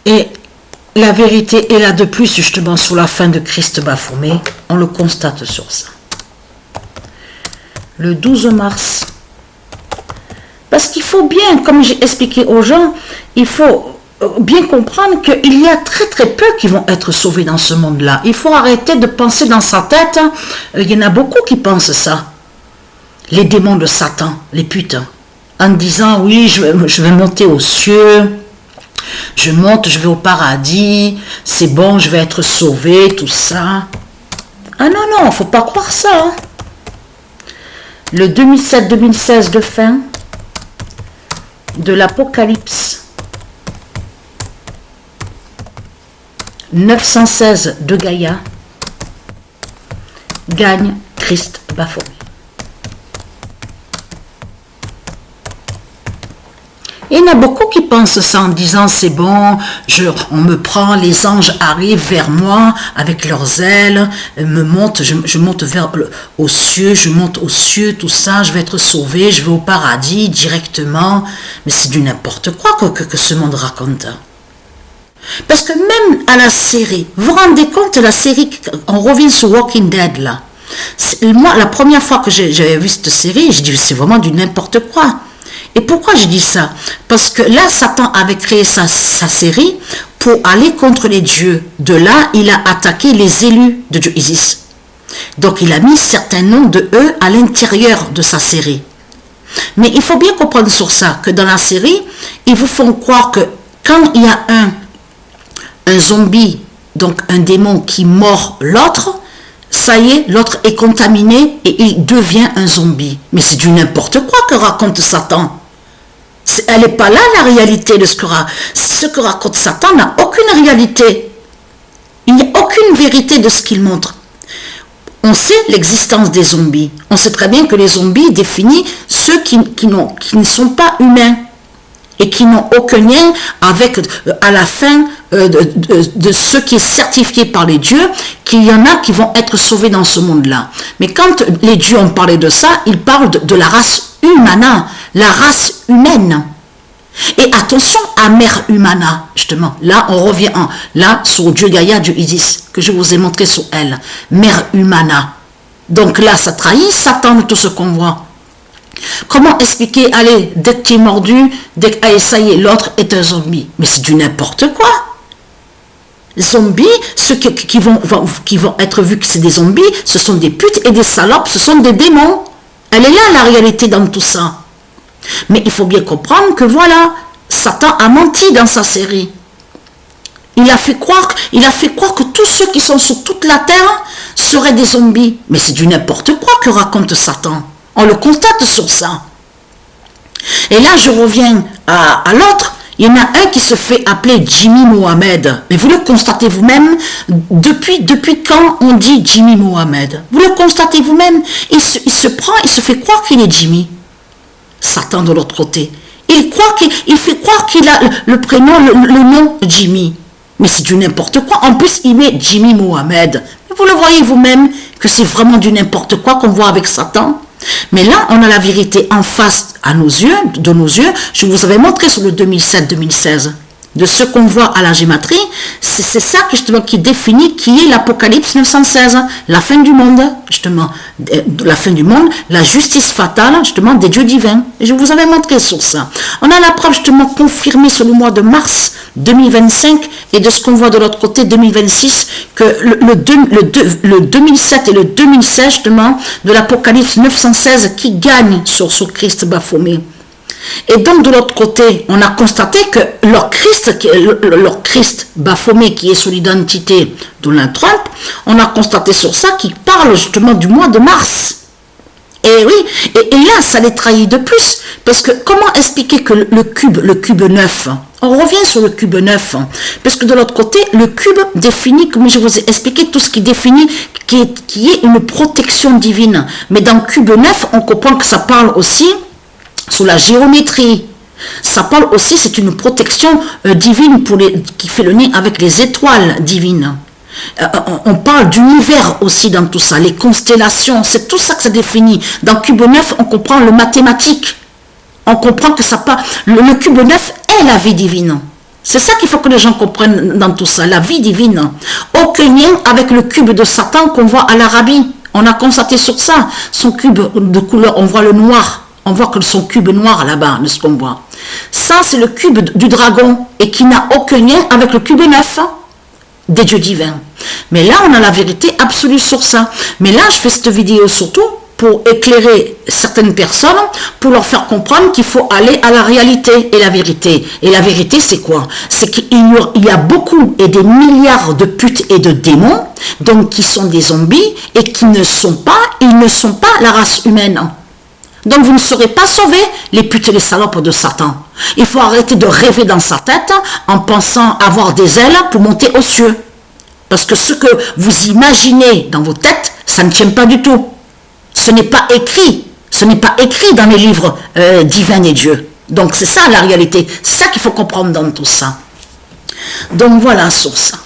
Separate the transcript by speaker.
Speaker 1: Et la vérité est là de plus, justement, sur la fin de Christ baphomet. On le constate sur ça. Le 12 mars. Parce qu'il faut bien, comme j'ai expliqué aux gens, il faut bien comprendre qu'il y a très très peu qui vont être sauvés dans ce monde-là. Il faut arrêter de penser dans sa tête. Il y en a beaucoup qui pensent ça. Les démons de Satan, les putains. En disant, oui, je vais monter aux cieux. Je monte, je vais au paradis. C'est bon, je vais être sauvé, tout ça. Ah non, non, il ne faut pas croire ça. Hein. Le 2007-2016 de fin de l'Apocalypse, 916 de Gaïa, gagne Christ baphomet. Il y en a beaucoup qui pensent ça en disant c'est bon, on me prend, les anges arrivent vers moi avec leurs ailes, me montent, je monte aux cieux, je monte aux cieux, tout ça, je vais être sauvé, je vais au paradis directement. Mais c'est du n'importe quoi que ce monde raconte. Parce que même à la série, vous vous rendez compte, la série, on revient sur Walking Dead là. Moi, la première fois que j'avais vu cette série, j'ai dit c'est vraiment du n'importe quoi. Et pourquoi je dis ça? Parce que là, Satan avait créé sa série pour aller contre les dieux. De là, il a attaqué les élus de Dieu Isis. Donc, il a mis certains noms de eux à l'intérieur de sa série. Mais il faut bien comprendre sur ça, que dans la série, ils vous font croire que quand il y a un zombie, donc un démon qui mord l'autre, ça y est, l'autre est contaminé et il devient un zombie. Mais c'est du n'importe quoi que raconte Satan. Elle n'est pas là la réalité de ce que raconte Satan n'a aucune réalité. Il n'y a aucune vérité de ce qu'il montre. On sait l'existence des zombies. On sait très bien que les zombies définissent ceux qui ne sont pas humains et qui n'ont aucun lien avec, à la fin de ce qui est certifié par les dieux, qu'il y en a qui vont être sauvés dans ce monde-là. Mais quand les dieux ont parlé de ça, ils parlent de la race humana, la race humaine. Et attention à Mère Humana, justement. Là, on revient là sur Dieu Gaïa, Dieu Isis, que je vous ai montré sur elle. Mère Humana. Donc là, ça trahit Satan de tout ce qu'on voit. Comment expliquer, allez, dès que tu es mordu, allez, ça y est, l'autre est un zombie. Mais c'est du n'importe quoi. Zombies, ceux qui vont être vus que c'est des zombies, ce sont des putes et des salopes, ce sont des démons. Elle est là la réalité dans tout ça. Mais il faut bien comprendre que voilà, Satan a menti dans sa série. Il a fait croire que tous ceux qui sont sur toute la terre seraient des zombies. Mais c'est du n'importe quoi que raconte Satan. On le constate sur ça. Et là, je reviens à l'autre. Il y en a un qui se fait appeler Jimmy Mohamed. Mais vous le constatez vous-même, depuis quand on dit Jimmy Mohamed? Vous le constatez vous-même, il se fait croire qu'il est Jimmy. Satan de l'autre côté. Il fait croire qu'il a le prénom, le nom Jimmy. Mais c'est du n'importe quoi. En plus, il met Jimmy Mohamed. Mais vous le voyez vous-même que c'est vraiment du n'importe quoi qu'on voit avec Satan. Mais là, on a la vérité en face de nos yeux. Je vous avais montré sur le 2007-2016 de ce qu'on voit à la gématrie. C'est ça justement qui définit qui est l'Apocalypse 916, la fin du monde, justement, la fin du monde, la justice fatale, justement, des dieux divins. Et je vous avais montré sur ça. On a la preuve justement confirmée sur le mois de mars 2025 et de ce qu'on voit de l'autre côté 2026, que le 2007 et le 2016 justement de l'Apocalypse 916 qui gagne sur Christ baphomet. Et donc de l'autre côté, on a constaté que leur Christ baphomet, qui est sur l'identité Donald Trump, on a constaté sur ça qu'il parle justement du mois de mars. Et oui, et là, ça les trahit de plus. Parce que comment expliquer que le cube 9, on revient sur le cube 9, parce que de l'autre côté, le cube définit, comme je vous ai expliqué, tout ce qui définit, qui est une protection divine. Mais dans le cube 9, on comprend que ça parle aussi sur la géométrie. Ça parle aussi, c'est une protection divine qui fait le lien avec les étoiles divines. On parle d'univers aussi dans tout ça, les constellations, c'est tout ça que ça définit. Dans Cube 9, on comprend le mathématique. On comprend que ça part. Le Cube 9 est la vie divine. C'est ça qu'il faut que les gens comprennent dans tout ça, la vie divine. Aucun lien avec le cube de Satan qu'on voit à l'Arabie. On a constaté sur ça, son cube de couleur, on voit le noir. On voit que son cube noir là-bas, de ce qu'on voit. Ça, c'est le cube du dragon et qui n'a aucun lien avec le cube neuf des dieux divins. Mais là, on a la vérité absolue sur ça. Mais là, je fais cette vidéo surtout pour éclairer certaines personnes, pour leur faire comprendre qu'il faut aller à la réalité et la vérité. Et la vérité, c'est quoi? C'est qu'il y a beaucoup et des milliards de putes et de démons, donc qui sont des zombies et qui ne sont pas, ils ne sont pas la race humaine. Donc vous ne serez pas sauvés, les putes et les salopes de Satan. Il faut arrêter de rêver dans sa tête en pensant avoir des ailes pour monter aux cieux. Parce que ce que vous imaginez dans vos têtes, ça ne tient pas du tout. Ce n'est pas écrit. Ce n'est pas écrit dans les livres divins et Dieu. Donc c'est ça la réalité. C'est ça qu'il faut comprendre dans tout ça. Donc voilà sur ça.